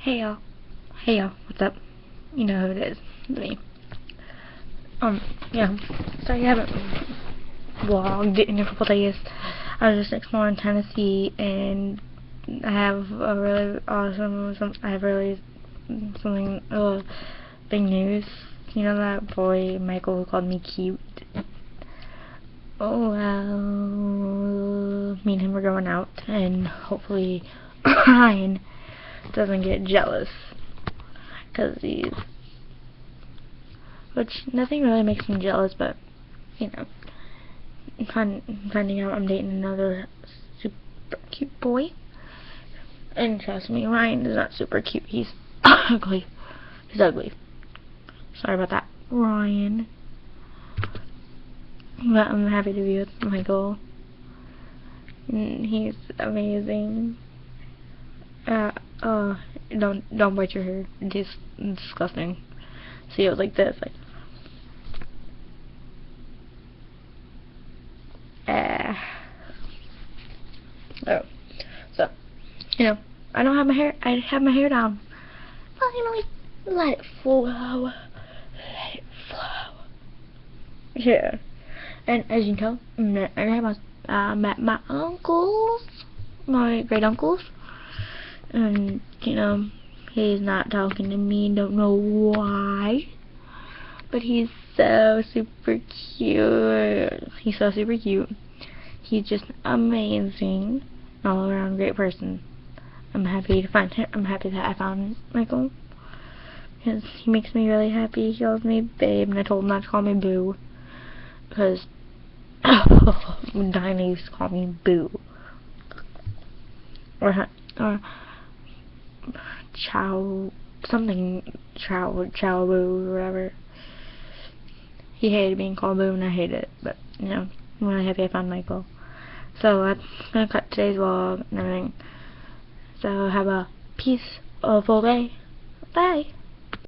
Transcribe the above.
Hey y'all. Hey y'all, what's up? You know who it is. It's me. Yeah. So I haven't vlogged in a couple days. I was just exploring Tennessee and I have a really something big news. You know that boy Michael who called me cute? Oh well, me and him are going out and hopefully Ryan doesn't get jealous. Which nothing really makes me jealous, but you know, finding out I'm dating another super cute boy. And trust me, Ryan is not super cute. He's ugly. He's ugly. Sorry about that, Ryan. But I'm happy to be with Michael. He's amazing. Don't bite your hair. It's disgusting. See, it was like this, like. Oh, so you know, I don't have my hair. I have my hair down. Finally, let it flow. Let it flow. Yeah, and as you can tell, I met my uncles, my great uncles, and you know, he's not talking to me. Don't know why, but he's so super cute. He's so super cute. He's just amazing, all around great person. I'm happy to find him. I'm happy that I found Michael, because he makes me really happy. He calls me babe, and I told him not to call me boo, because Dinah used to call me boo, or chow boo, or whatever. He hated being called boo, and I hated it, but you know, I'm really happy I found Michael. So I'm gonna cut today's vlog and everything. So have a peaceful day. Bye.